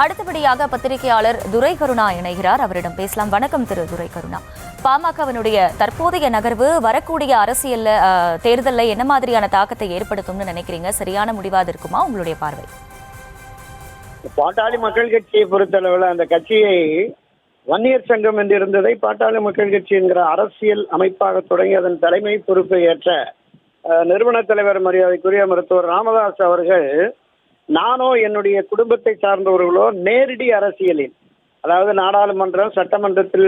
அடுத்தபடியாக பத்திரிகையாளர் துரை கருணா இணைகிறார். அவரிடம் பேசலாம். வணக்கம் திரு துரை கருணா. பாமகவினுடைய தற்போதைய நகர்வு வரக்கூடிய அரசியல் தேர்தலில் என்ன மாதிரியான தாக்கத்தை ஏற்படுத்தும்னு நினைக்கிறீங்க? சரியான முடிவாக இருக்குமா உங்களுடைய பார்வை? பாட்டாளி மக்கள் கட்சியை பொறுத்தளவில் அந்த கட்சியை வன்னியர் சங்கம் என்று இருந்ததை பாட்டாளி மக்கள் கட்சி என்கிற அரசியல் அமைப்பாக தொடங்கி அதன் தலைமை பொறுப்பை ஏற்ற நிறுவன தலைவர் மரியாதைக்குரிய மருத்துவர் ராமதாஸ் அவர்கள், நானோ என்னுடைய குடும்பத்தை சார்ந்தவர்களோ நேரடி அரசியலில், அதாவது நாடாளுமன்றம் சட்டமன்றத்தில்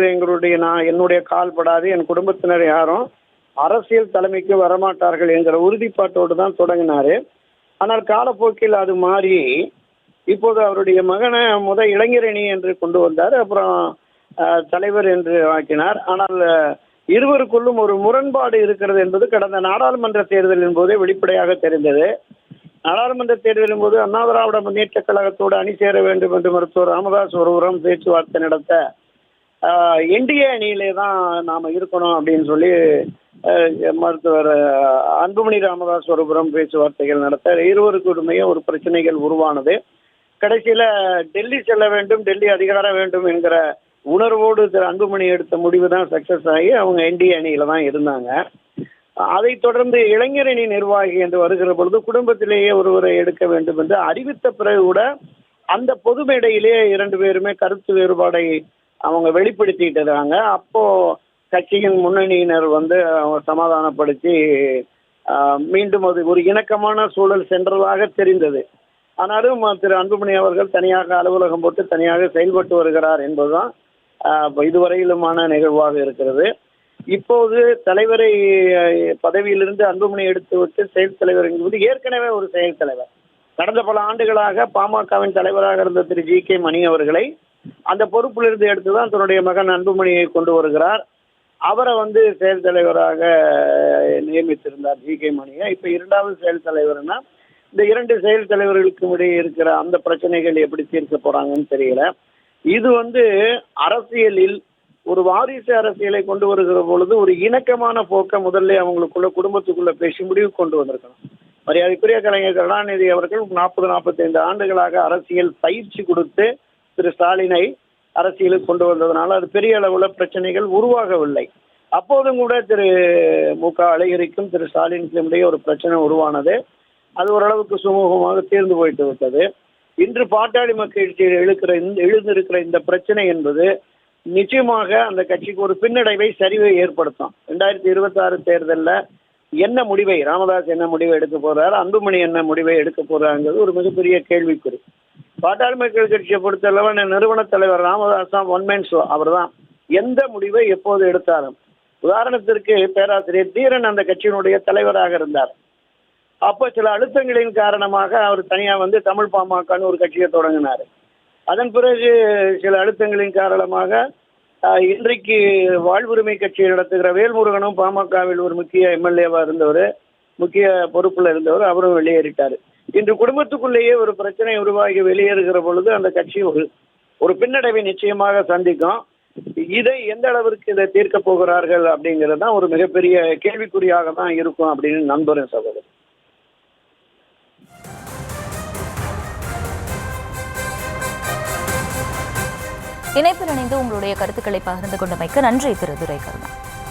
என்னுடைய கால் படாது, என் குடும்பத்தினர் யாரும் அரசியல் தலைமைக்கு வரமாட்டார்கள் என்கிற உறுதிப்பாட்டோடு தான் தொடங்கினார். ஆனால் காலப்போக்கில் அது மாறி இப்போது அவருடைய மகனை இளைஞரணி என்று கொண்டு வந்தார். அப்புறம் தலைவர் என்று ஆக்கினார். ஆனால் இருவருக்குள்ளும் ஒரு முரண்பாடு இருக்கிறது என்பது கடந்த நாடாளுமன்ற தேர்தலின் போதே வெளிப்படையாக தெரிந்தது. நாடாளுமன்ற தேர்தலின் போது அண்ணா திராவிட முன்னேற்ற கழகத்தோடு அணி சேர வேண்டும் என்று மருத்துவர் ராமதாஸ் ஒருபுறம் பேச்சுவார்த்தை நடத்த, என்டிஏ அணியிலே தான் நாம் இருக்கணும் அப்படின்னு சொல்லி மருத்துவர் அன்புமணி ராமதாஸ் ஒருபுறம் பேச்சுவார்த்தைகள் நடத்த இருவருக்குமே ஒரு பிரச்சனைகள் உருவானது. கடைசியில் டெல்லி செல்ல வேண்டும், டெல்லி அதிகாரம் வேண்டும் என்கிற உணர்வோடு திரு அன்புமணி எடுத்த முடிவு தான் சக்சஸ் ஆகி அவங்க என்டிஏ அணியில தான் இருந்தாங்க. அதைத் தொடர்ந்து இளைஞரணி நிர்வாகி என்று வருகிற பொழுது குடும்பத்திலேயே ஒருவரை எடுக்க வேண்டும் என்று அறிவித்த பிறகு கூட அந்த பொது மேடையிலேயே இரண்டு பேருமே கருத்து வேறுபாடை அவங்க வெளிப்படுத்திட்டாங்க. அப்போ கட்சியின் முன்னணியினர் அவங்க சமாதானப்படுத்தி மீண்டும் அது ஒரு இணக்கமான சூழல் சென்றதாக தெரிந்தது. ஆனாலும் திரு அன்புமணி அவர்கள் தனியாக அலுவலகம் போட்டு தனியாக செயல்பட்டு வருகிறார் என்பதுதான் இதுவரையிலுமான நிகழ்வாக இருக்கிறது. இப்போது தலைவரை பதவியிலிருந்து அன்புமணி எடுத்துவிட்டு செயல் தலைவர் என்பது ஏற்கனவே ஒரு செயல் தலைவர். கடந்த பல ஆண்டுகளாக பாமகவின் தலைவராக இருந்த திரு ஜி.கே. மணி அவர்களை அந்த பொறுப்பிலிருந்து எடுத்துதான் தன்னுடைய மகன் அன்புமணியை கொண்டு வருகிறார். அவரை செயல் தலைவராக நியமித்திருந்தார் ஜி.கே. மணியை. இப்போ இரண்டாவது செயல் தலைவர்னா இந்த இரண்டு செயல் தலைவர்களுக்கும் இடையே இருக்கிற அந்த பிரச்சனைகள் எப்படி தீர்க்க போறாங்கன்னு தெரியல. இது அரசியலில் ஒரு வாரிசு அரசியலை கொண்டு வருகிற பொழுது ஒரு இணக்கமான போக்க முதல்ல அவங்களுக்குள்ள குடும்பத்துக்குள்ள பேசி முடிவு கொண்டு வந்திருக்கணும். மரியாதைக்குரிய கலைஞர் கருணாநிதி அவர்கள் 40-45 ஆண்டுகளாக அரசியல் பயிற்சி கொடுத்து திரு ஸ்டாலினை அரசியலுக்கு கொண்டு வந்ததுனால அது பெரிய அளவுல பிரச்சனைகள் உருவாகவில்லை. அப்போதும் கூட திரு மு.க. அழகிரிக்கும் திரு ஸ்டாலினுக்கும் இடையே ஒரு பிரச்சனை உருவானது. அது ஓரளவுக்கு சுமூகமாக தீர்ந்து போயிட்டு விட்டது. இன்று பாட்டாளி மக்கள் எழுந்திருக்கிற இந்த பிரச்சனை என்பது நிச்சயமாக அந்த கட்சிக்கு ஒரு பின்னடைவை, சரிவை ஏற்படுத்தும். 2026 தேர்தலில் என்ன முடிவை ராமதாஸ் என்ன முடிவை எடுக்க போறாரு, அன்புமணி என்ன முடிவை எடுக்க போறாங்கிறது ஒரு மிகப்பெரிய கேள்விக்குறி. பாட்டாளி மக்கள் கட்சியை பொறுத்தளவு நிறுவன தலைவர் ராமதாஸ் தான் ஒன் மேன் ஷோ. அவர் தான் எந்த முடிவை எப்போது எடுத்தாலும். உதாரணத்திற்கு பேராசிரியர் தீரன் அந்த கட்சியினுடைய தலைவராக இருந்தார். அப்போ சில அழுத்தங்களின் காரணமாக அவர் தனியாக தமிழ் பாமகன்னு ஒரு கட்சியை தொடங்கினார். அதன் பிறகு சில அழுத்தங்களின் காரணமாக இன்றைக்கு வாழ்வுரிமை கட்சியை நடத்துகிற வேல்முருகனும் பாமகவில் ஒரு முக்கிய எம்எல்ஏவாக இருந்தவர், முக்கிய பொறுப்பில் இருந்தவர், அவரும் வெளியேறிட்டார். இன்று குடும்பத்துக்குள்ளேயே ஒரு பிரச்சனை உருவாகி வெளியேறுகிற பொழுது அந்த கட்சி ஒரு பின்னடைவை நிச்சயமாக சந்திக்கும். இதை எந்த அளவிற்கு இதை தீர்க்க போகிறார்கள் அப்படிங்கிறது தான் ஒரு மிகப்பெரிய கேள்விக்குறியாக தான் இருக்கும் அப்படின்னு நம்புறேன் சகோதரர். இணைப்பில் இணைந்து உங்களுடைய கருத்துக்களை பகிர்ந்து கொண்டமைக்கு நன்றி திரு துரை கருணா.